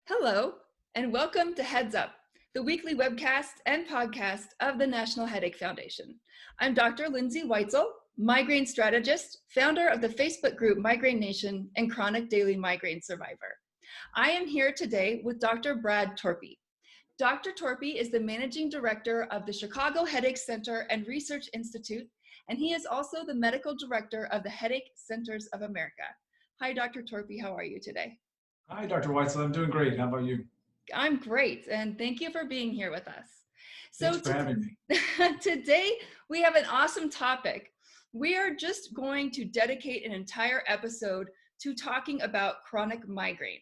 Hello, and welcome to Heads Up, the weekly webcast and podcast of the National Headache Foundation. I'm Dr. Lindsay Weitzel, migraine strategist, founder of the Facebook group Migraine Nation, and chronic daily migraine survivor. I am here today with Dr. Brad Torphy. Dr. Torpy is the managing director of the Chicago Headache Center and Research Institute, and he is also the medical director of the Headache Centers of America. Hi, Dr. Torpy, how are you today? Hi, Dr. Weitzel. I'm doing great. How about you? I'm great, and thank you for being here with us. Thanks So for having me. today we have an awesome topic. We are just going to dedicate an entire episode to talking about chronic migraine.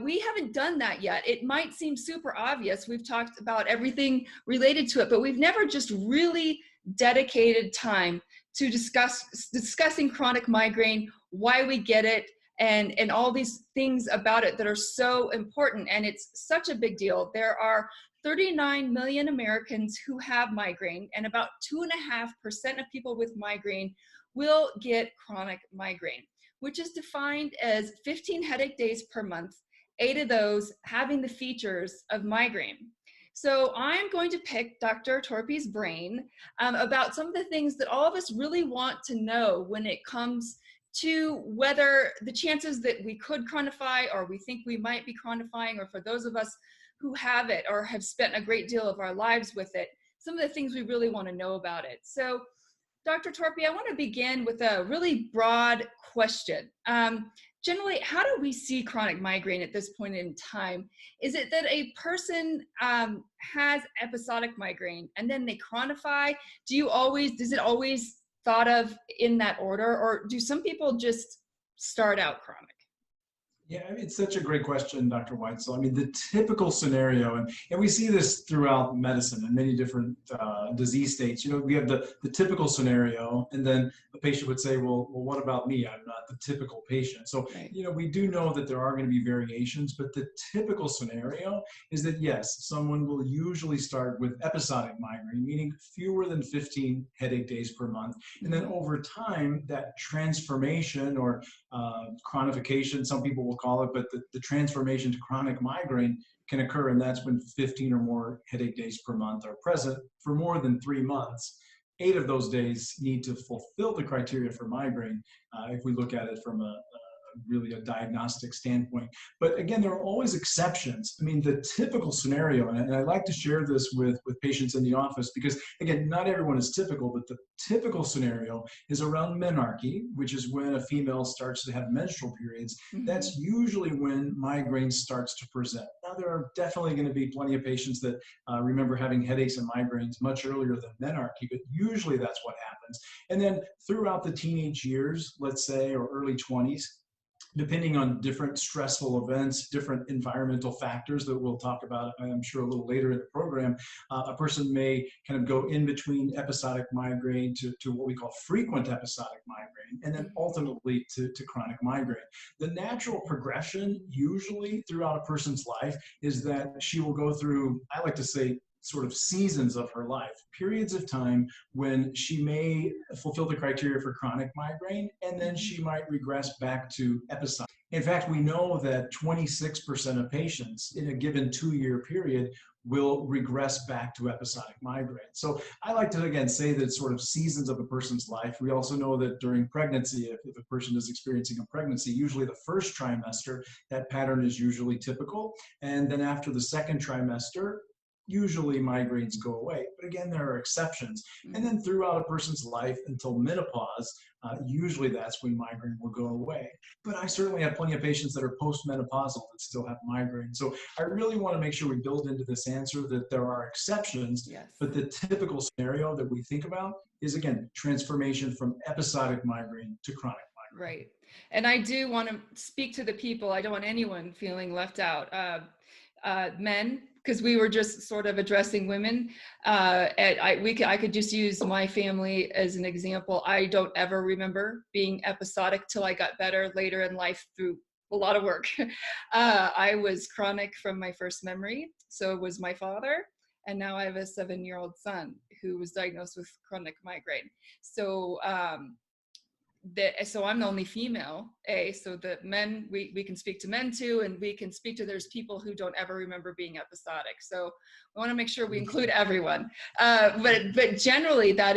We haven't done that yet. It might seem super obvious. We've talked about everything related to it, but we've never just really dedicated time to discussing chronic migraine, why we get it, and all these things about it that are so important. And it's such a big deal. There are 39 million Americans who have migraine, and about 2.5% of people with migraine will get chronic migraine, which is defined as 15 headache days per month, 8 of those having the features of migraine. So I'm going to pick Dr. Torpy's brain about some of the things that all of us really want to know when it comes to whether the chances that we could chronify or we think we might be chronifying, or for those of us who have it or have spent a great deal of our lives with it, some of the things we really want to know about it. So Dr. Torpy, I want to begin with a really broad question. Generally, how do we see chronic migraine at this point in time? Is it that a person has episodic migraine and then they chronify? Does it always thought of in that order, or do some people just start out chronic? Yeah, I mean, it's such a great question, Dr. Weitzel. I mean, the typical scenario, and we see this throughout medicine in many different disease states. You know, we have the typical scenario, and then the patient would say, well, what about me? I'm not the typical patient. So, Right. you know, we do know that there are going to be variations, but the typical scenario is that, yes, someone will usually start with episodic migraine, meaning fewer than 15 headache days per month. And then over time, that transformation or chronification, some people will call it, but the transformation to chronic migraine can occur, and that's when 15 or more headache days per month are present for more than 3 months. 8 of those days need to fulfill the criteria for migraine if we look at it from really a diagnostic standpoint. But again, there are always exceptions. I mean, the typical scenario, and I like to share this with patients in the office because, again, not everyone is typical, but the typical scenario is around menarche, which is when a female starts to have menstrual periods. That's usually when migraine starts to present. Now, there are definitely going to be plenty of patients that remember having headaches and migraines much earlier than menarche, but usually that's what happens. And then throughout the teenage years, let's say, or early 20s, depending on different stressful events, different environmental factors that we'll talk about, I'm sure, a little later in the program, a person may kind of go in between episodic migraine to what we call frequent episodic migraine, and then ultimately to chronic migraine. The natural progression, usually throughout a person's life, is that she will go through, I like to say, sort of seasons of her life, periods of time when she may fulfill the criteria for chronic migraine, and then she might regress back to episodic. In fact, we know that 26% of patients in a given 2-year period will regress back to episodic migraine. So I like to, again, say that it's sort of seasons of a person's life. We also know that during pregnancy, if a person is experiencing a pregnancy, usually the first trimester, that pattern is usually typical. And then after the second trimester, usually migraines go away. But again, there are exceptions. And then throughout a person's life until menopause, usually that's when migraine will go away. But I certainly have plenty of patients that are postmenopausal that still have migraine. So I really want to make sure we build into this answer that there are exceptions, Yes. but the typical scenario that we think about is, again, transformation from episodic migraine to chronic migraine. Right. And I do want to speak to the people. I don't want anyone feeling left out. Men, because we were just sort of addressing women. I could just use my family as an example. I don't ever remember being episodic till I got better later in life through a lot of work. I was chronic from my first memory. So it was my father. And now I have a 7-year-old son who was diagnosed with chronic migraine. So so I'm the only female, so the men, we can speak to men too, and we can speak to, there's people who don't ever remember being episodic. So I want to make sure we include everyone. But generally that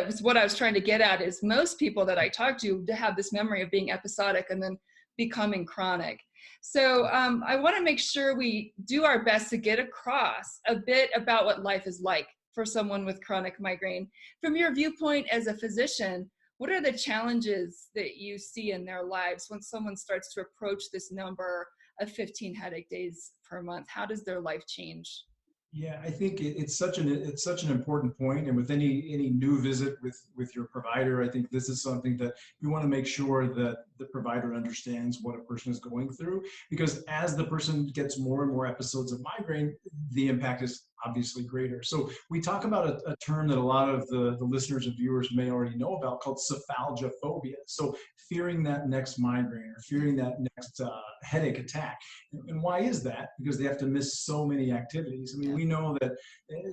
was what I was trying to get at, is most people that I talk to have this memory of being episodic and then becoming chronic. So I want to make sure we do our best to get across a bit about what life is like for someone with chronic migraine. From your viewpoint as a physician, what are the challenges that you see in their lives when someone starts to approach this number of 15 headache days per month? How does their life change? Yeah, I think it's such an important point, and with any new visit with your provider, I think this is something that you want to make sure that the provider understands what a person is going through, because as the person gets more and more episodes of migraine, the impact is obviously greater. So we talk about a term that a lot of the listeners and viewers may already know about, called cephalgia phobia. So fearing that next migraine or fearing that next headache attack. And why is that? Because they have to miss so many activities. I mean, we know that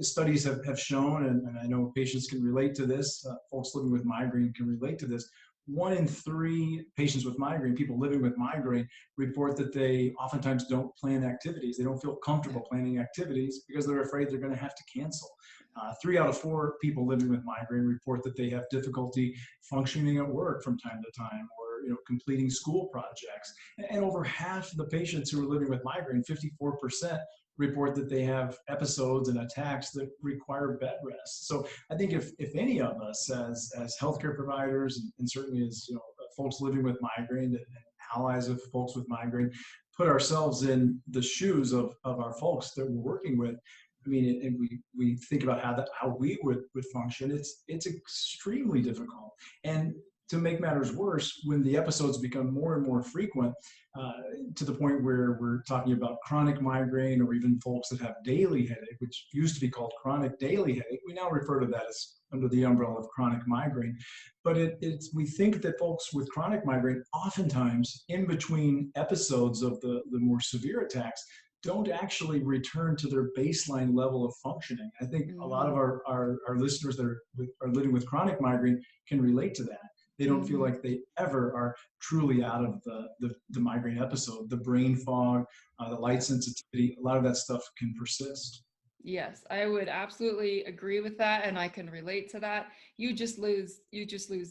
studies have shown, and I know patients can relate to this, folks living with migraine can relate to this. 1 in 3 patients with migraine, people living with migraine, report that they oftentimes don't plan activities. They don't feel comfortable planning activities because they're afraid they're going to have to cancel. 3 out of 4 people living with migraine report that they have difficulty functioning at work from time to time, or completing school projects. And over half of the patients who are living with migraine, 54%, report that they have episodes and attacks that require bed rest. So I think if any of us as healthcare providers, and certainly as folks living with migraine and allies of folks with migraine, put ourselves in the shoes of our folks that we're working with, I mean, and we think about how we would function, it's extremely difficult. And to make matters worse, when the episodes become more and more frequent, to the point where we're talking about chronic migraine, or even folks that have daily headache, which used to be called chronic daily headache, we now refer to that as under the umbrella of chronic migraine. But we think that folks with chronic migraine, oftentimes in between episodes of the more severe attacks, don't actually return to their baseline level of functioning. I think a lot of our listeners that are living with chronic migraine can relate to that. They don't feel like they ever are truly out of the migraine episode. The brain fog, the light sensitivity, a lot of that stuff can persist. Yes, I would absolutely agree with that, and I can relate to that. You just lose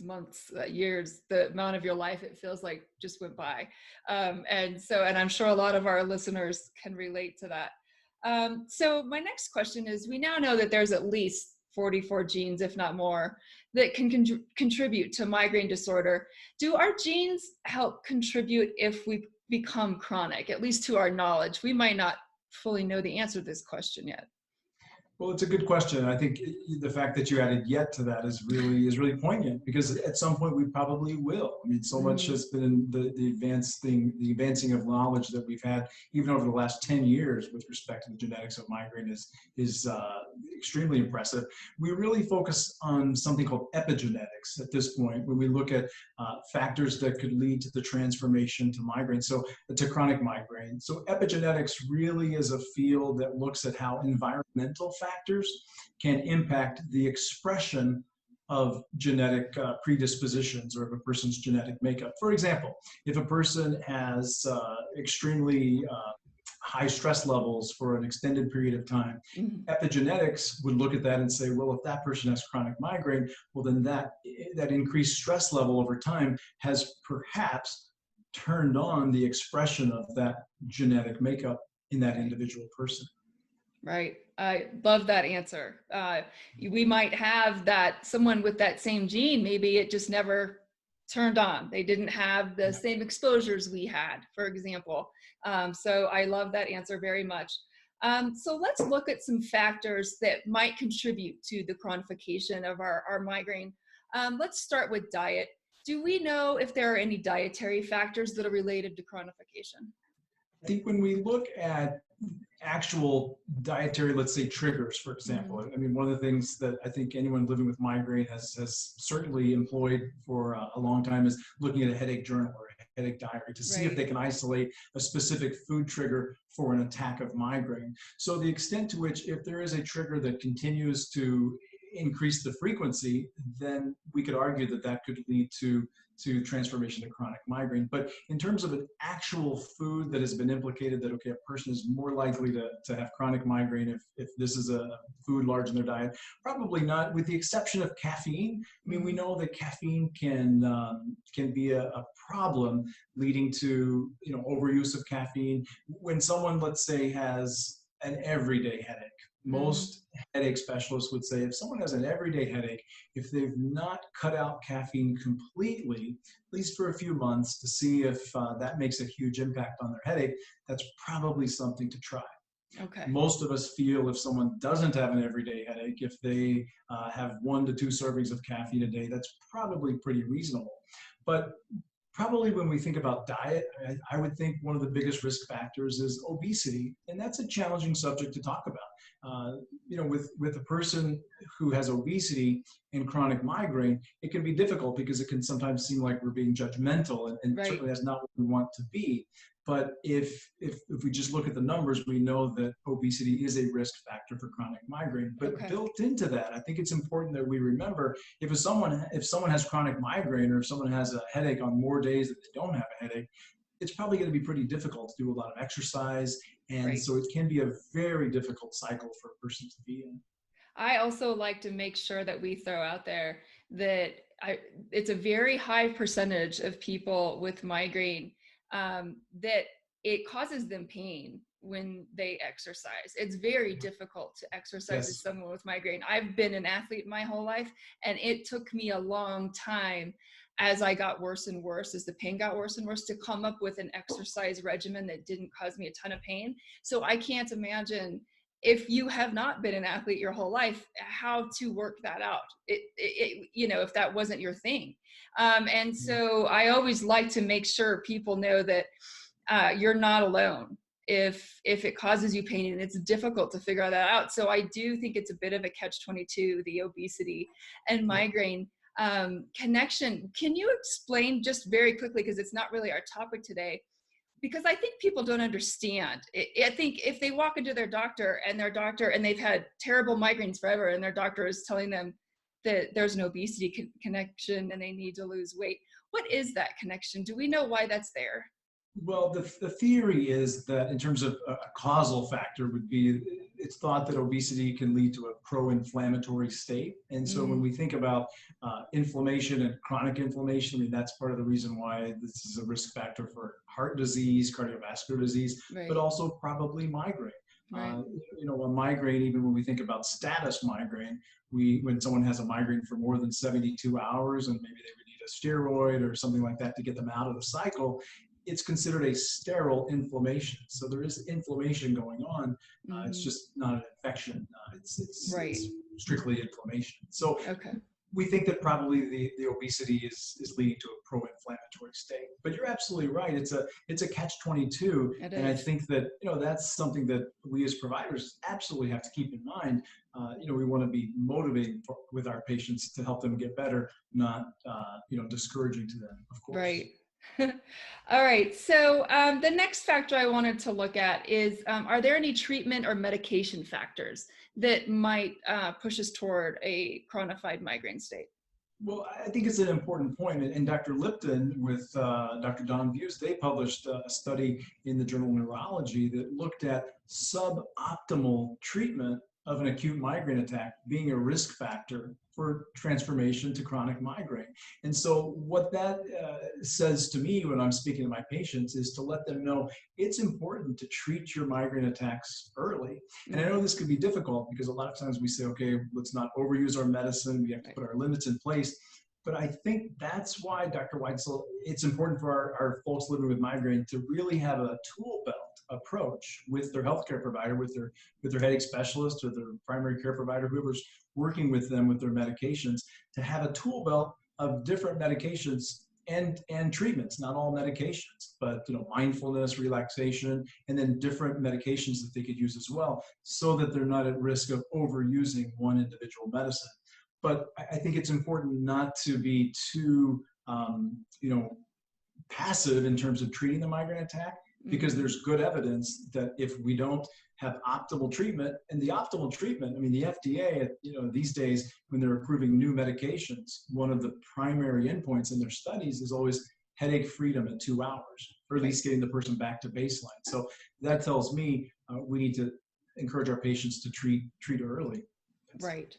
months, years, the amount of your life it feels like just went by, and I'm sure a lot of our listeners can relate to that. So my next question is: we now know that there's at least 44 genes, if not more, that can contribute to migraine disorder. Do our genes help contribute if we become chronic? At least to our knowledge, we might not fully know the answer to this question yet. Well, it's a good question. I think the fact that you added "yet" to that is really poignant, because at some point we probably will. I mean, so much has been the advancing of knowledge that we've had even over the last 10 years with respect to the genetics of migraine is extremely impressive. We really focus on something called epigenetics at this point, when we look at factors that could lead to the transformation to migraine, to chronic migraine. So epigenetics really is a field that looks at how environmental factors can impact the expression of genetic predispositions, or of a person's genetic makeup. For example, if a person has extremely high stress levels for an extended period of time, epigenetics would look at that and say, well, if that person has chronic migraine, well, then that increased stress level over time has perhaps turned on the expression of that genetic makeup in that individual person. Right. I love that answer. We might have that someone with that same gene, maybe it just never turned on. They didn't have the same exposures we had, for example. So I love that answer very much. So let's look at some factors that might contribute to the chronification of our migraine. Let's start with diet. Do we know if there are any dietary factors that are related to chronification? I think when we look at actual dietary, let's say, triggers, for example, I mean, one of the things that I think anyone living with migraine has certainly employed for a long time is looking at a headache journal or a headache diary to see if they can isolate a specific food trigger for an attack of migraine. So the extent to which, if there is a trigger that continues to increase the frequency, then we could argue that that could lead to transformation to chronic migraine. But in terms of an actual food that has been implicated that, okay, a person is more likely to have chronic migraine if this is a food large in their diet, probably not, with the exception of caffeine. I mean, we know that caffeine can be a problem leading to, overuse of caffeine. When someone, let's say, has an everyday headache, most headache specialists would say if someone has an everyday headache, if they've not cut out caffeine completely, at least for a few months, to see if that makes a huge impact on their headache, that's probably something to try. Okay. Most of us feel if someone doesn't have an everyday headache, if they have 1 to 2 servings of caffeine a day, that's probably pretty reasonable. But probably when we think about diet, I would think one of the biggest risk factors is obesity, and that's a challenging subject to talk about. With a person who has obesity and chronic migraine, it can be difficult because it can sometimes seem like we're being judgmental, and Right. certainly that's not what we want to be. But if we just look at the numbers, we know that obesity is a risk factor for chronic migraine. But Okay. built into that, I think it's important that we remember if someone has chronic migraine, or if someone has a headache on more days that they don't have a headache, it's probably going to be pretty difficult to do a lot of exercise. And Right. so it can be a very difficult cycle for a person to be in. I also like to make sure that we throw out there that it's a very high percentage of people with migraine that it causes them pain when they exercise. It's very difficult to exercise Yes. as someone with migraine. I've been an athlete my whole life, and it took me a long time as I got worse and worse, as the pain got worse and worse, to come up with an exercise regimen that didn't cause me a ton of pain. So I can't imagine, if you have not been an athlete your whole life, how to work that out. If that wasn't your thing. And so I always like to make sure people know that you're not alone if it causes you pain, and it's difficult to figure that out. So I do think it's a bit of a catch-22, the obesity and migraine connection. Can you explain just very quickly, because it's not really our topic today, because I think people don't understand. I think if they walk into their doctor and they've had terrible migraines forever, and their doctor is telling them that there's an obesity connection and they need to lose weight, what is that connection? Do we know why that's there? Well, the theory is that in terms of a causal factor would be, it's thought that obesity can lead to a pro-inflammatory state. And so when we think about inflammation and chronic inflammation, I mean, that's part of the reason why this is a risk factor for heart disease, cardiovascular disease, Right. but also probably migraine. Right. A migraine, even when we think about status migraine, when someone has a migraine for more than 72 hours and maybe they would need a steroid or something like that to get them out of the cycle, it's considered a sterile inflammation. So there is inflammation going on. It's just not an infection. It's strictly inflammation. So we think that probably the obesity is leading to a pro-inflammatory state. But you're absolutely right. It's a catch-22. And I think that that's something that we as providers absolutely have to keep in mind. We want to be motivating with our patients to help them get better, not discouraging to them, of course. Right. All right. So the next factor I wanted to look at is, are there any treatment or medication factors that might push us toward a chronified migraine state? Well, I think it's an important point. And Dr. Lipton with Dr. Don Buse, they published a study in the journal Neurology that looked at suboptimal treatment of an acute migraine attack being a risk factor for transformation to chronic migraine. And so what that says to me when I'm speaking to my patients is to let them know it's important to treat your migraine attacks early. And I know this could be difficult because a lot of times we say, okay, let's not overuse our medicine. We have to put our limits in place. But I think that's why, Dr. Weitzel, it's important for our folks living with migraine to really have a tool belt approach with their healthcare provider, with their headache specialist or their primary care provider, whoever's working with them with their medications, to have a tool belt of different medications and treatments, not all medications, but mindfulness, relaxation, and then different medications that they could use as well, so that they're not at risk of overusing one individual medicine. But I think it's important not to be too passive in terms of treating the migraine attack. because there's good evidence that if we don't have optimal treatment, and the optimal treatment, I mean, the FDA, these days when they're approving new medications, one of the primary endpoints in their studies is always headache freedom at 2 hours, or at least getting the person back to baseline. So that tells me we need to encourage our patients to treat early. Right.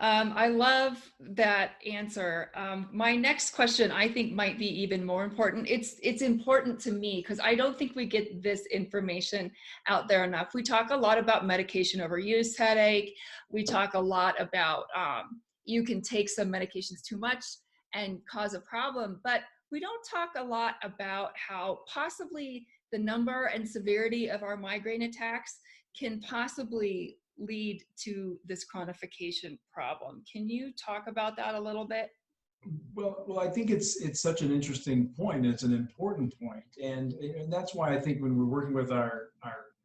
I love that answer. My next question, I think, might be even more important. It's important to me because I don't think we get this information out there enough. We talk a lot about medication overuse headache. We talk a lot about you can take some medications too much and cause a problem, but we don't talk a lot about how possibly the number and severity of our migraine attacks can possibly lead to this chronification problem. Can you talk about that a little bit? Well, I think it's such an interesting point. It's an important point, and that's why I think when we're working with our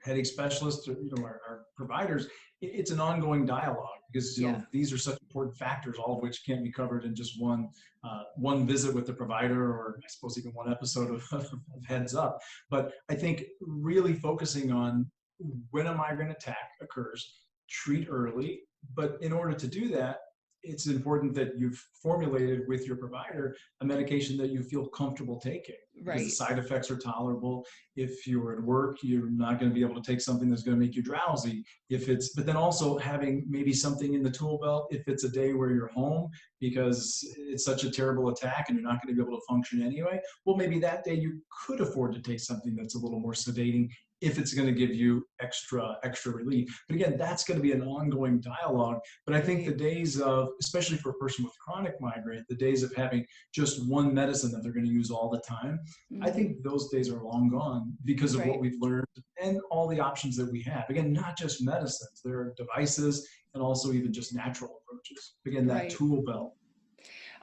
headache specialists, or our providers, it's an ongoing dialogue because these are such important factors, all of which can't be covered in just one visit with the provider, or I suppose even one episode of Heads Up. But I think really focusing on when a migraine attack occurs, treat early. But in order to do that, it's important that you've formulated with your provider a medication that you feel comfortable taking. Right. Because the side effects are tolerable. If you're at work, you're not going to be able to take something that's going to make you drowsy. But then also having maybe something in the tool belt if it's a day where you're home because it's such a terrible attack and you're not going to be able to function anyway. Well, maybe that day you could afford to take something that's a little more sedating if it's going to give you extra relief. But again, that's going to be an ongoing dialogue. But I think the days of, especially for a person with chronic migraine, the days of having just one medicine that they're going to use all the time, I think those days are long gone because of what we've learned and all the options that we have. Again, not just medicines, there are devices and also even just natural approaches. Again, that tool belt.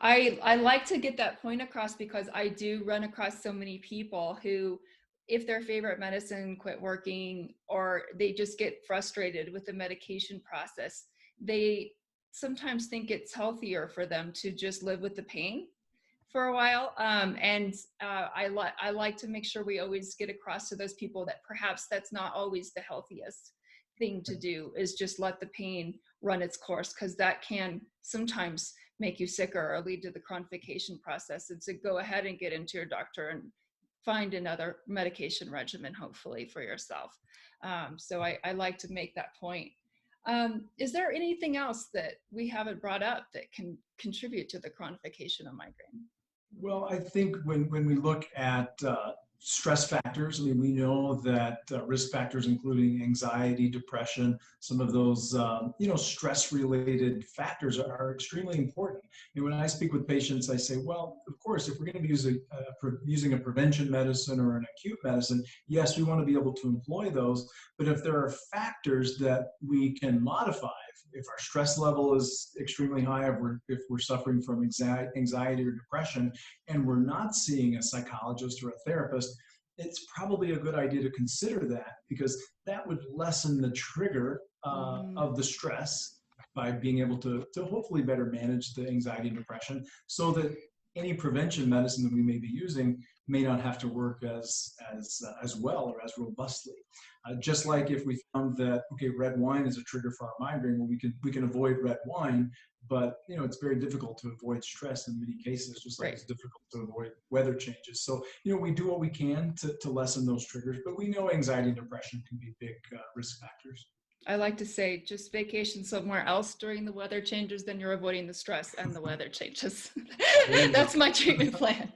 I like to get that point across because I do run across so many people who, if their favorite medicine quit working or they just get frustrated with the medication process, they sometimes think it's healthier for them to just live with the pain for a while. I like to make sure we always get across to those people that perhaps that's not always the healthiest thing to do, is just let the pain run its course, because that can sometimes make you sicker or lead to the chronification process. And so go ahead and get into your doctor and find another medication regimen, hopefully, for yourself. So I like to make that point. Is there anything else that we haven't brought up that can contribute to the chronification of migraine? Well, I think when we look at stress factors, I mean, we know that risk factors, including anxiety, depression, some of those, stress-related factors are extremely important. And when I speak with patients, I say, well, of course, if we're going to be using a prevention medicine or an acute medicine, yes, we want to be able to employ those. But if there are factors that we can modify, if our stress level is extremely high, if we're suffering from anxiety or depression, and we're not seeing a psychologist or a therapist, it's probably a good idea to consider that, because that would lessen the trigger of the stress by being able to hopefully better manage the anxiety and depression, so that any prevention medicine that we may be using may not have to work as well or as robustly. Just like if we found that, okay, red wine is a trigger for our migraine, well, we can avoid red wine, but it's very difficult to avoid stress in many cases, just like it's difficult to avoid weather changes. So, we do what we can to lessen those triggers, but we know anxiety and depression can be big risk factors. I like to say, just vacation somewhere else during the weather changes, then you're avoiding the stress and the weather changes. That's my treatment plan.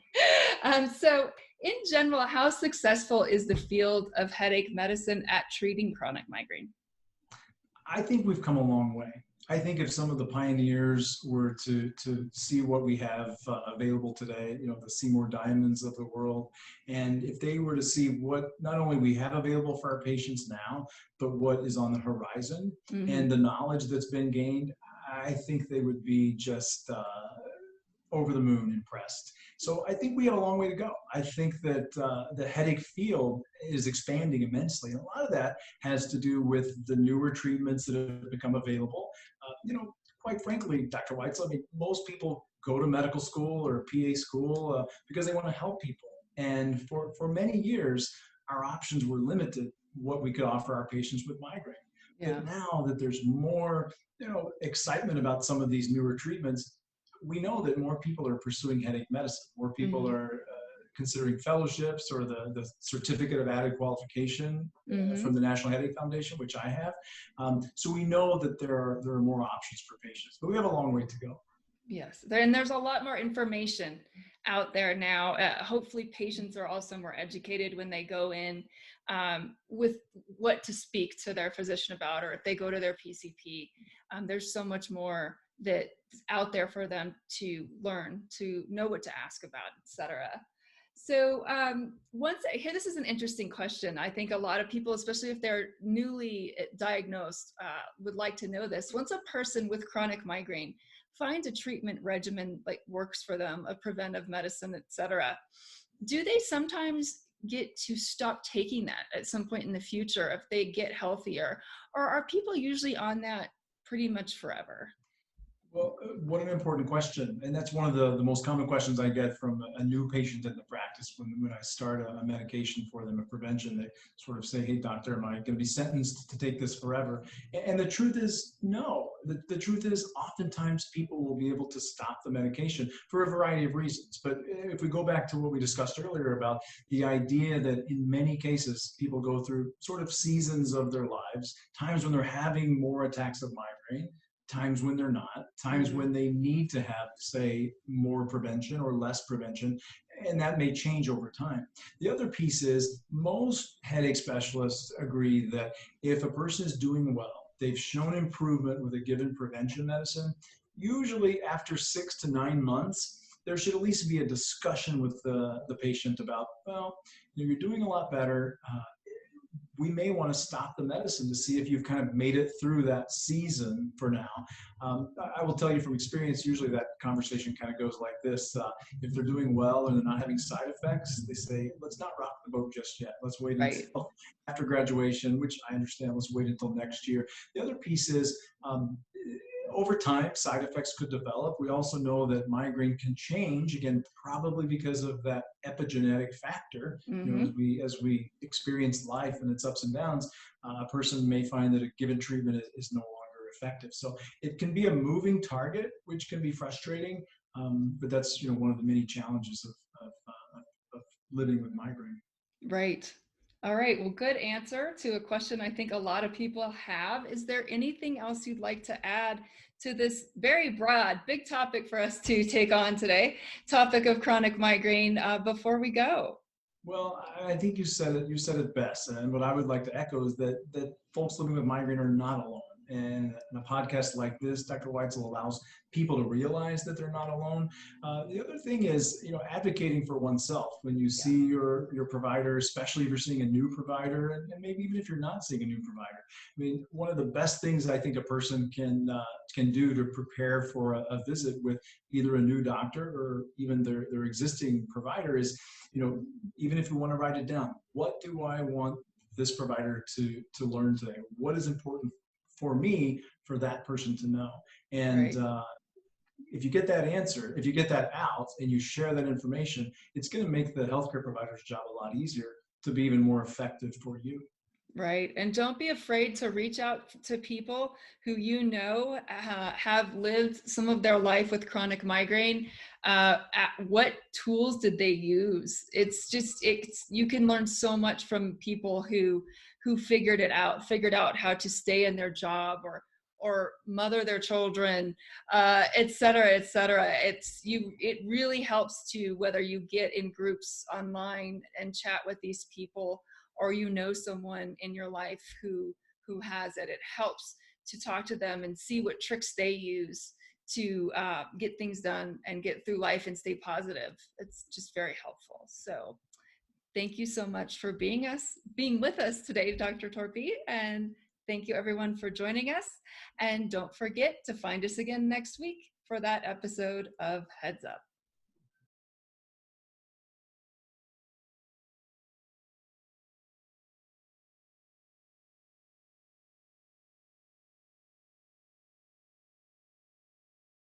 So in general, how successful is the field of headache medicine at treating chronic migraine? I think we've come a long way. I think if some of the pioneers were to see what we have available today, the Seymour Diamonds of the world, and if they were to see what not only we have available for our patients now, but what is on the horizon and the knowledge that's been gained, I think they would be just over the moon impressed. So I think we have a long way to go. I think that the headache field is expanding immensely. And a lot of that has to do with the newer treatments that have become available. Quite frankly, Dr. Weitzel, I mean, most people go to medical school or PA school because they want to help people. And for many years, our options were limited, what we could offer our patients with migraine. Yeah. But now that there's more, excitement about some of these newer treatments, we know that more people are pursuing headache medicine. More people are considering fellowships or the certificate of added qualification from the National Headache Foundation, which I have. So we know that there are more options for patients, but we have a long way to go. Yes, and there's a lot more information out there now. Hopefully patients are also more educated when they go in with what to speak to their physician about, or if they go to their PCP. There's so much more that's out there for them to learn, to know what to ask about, etc. So this is an interesting question. I think a lot of people, especially if they're newly diagnosed, would like to know this. Once a person with chronic migraine finds a treatment regimen like works for them, a preventive medicine, etc., do they sometimes get to stop taking that at some point in the future if they get healthier, or are people usually on that pretty much forever? Well, what an important question. And that's one of the most common questions I get from a new patient in the practice when I start a medication for them, a prevention. They sort of say, hey, doctor, am I going to be sentenced to take this forever? And the truth is, no. The truth is, oftentimes people will be able to stop the medication for a variety of reasons. But if we go back to what we discussed earlier about the idea that in many cases, people go through sort of seasons of their lives, times when they're having more attacks of migraine, times when they're not, times when they need to have, say, more prevention or less prevention, and that may change over time. The other piece is most headache specialists agree that if a person is doing well, they've shown improvement with a given prevention medicine, usually after 6 to 9 months, there should at least be a discussion with the patient about, well, you're doing a lot better. We may want to stop the medicine to see if you've kind of made it through that season for now. I will tell you from experience, usually that conversation kind of goes like this. If they're doing well and they're not having side effects, they say, let's not rock the boat just yet. Let's wait until after graduation, which I understand, let's wait until next year. The other piece is, over time, side effects could develop. We also know that migraine can change, again, probably because of that epigenetic factor. As we experience life and its ups and downs, a person may find that a given treatment is no longer effective. So it can be a moving target, which can be frustrating, but that's one of the many challenges of living with migraine. Right. All right. Well, good answer to a question I think a lot of people have. Is there anything else you'd like to add to this very broad, big topic for us to take on today, topic of chronic migraine, before we go? Well, I think you said it best. And what I would like to echo is that folks living with migraine are not alone. And in a podcast like this, Dr. Weitzel allows people to realize that they're not alone. The other thing is, advocating for oneself when you see your provider, especially if you're seeing a new provider, and maybe even if you're not seeing a new provider. I mean, one of the best things I think a person can do to prepare for a visit with either a new doctor or even their existing provider is, even if you want to write it down, what do I want this provider to learn today? What is important for me, for that person to know? And if you get that answer, if you get that out and you share that information, it's going to make the healthcare provider's job a lot easier to be even more effective for you. Right. And don't be afraid to reach out to people who have lived some of their life with chronic migraine. What tools did they use? You can learn so much from people who figured out how to stay in their job or mother their children, et cetera, et cetera. It really helps to, whether you get in groups online and chat with these people, or someone in your life who has it. It helps to talk to them and see what tricks they use to get things done and get through life and stay positive. It's just very helpful. So thank you so much for being with us today, Dr. Torpy, and thank you everyone for joining us. And don't forget to find us again next week for that episode of Heads Up.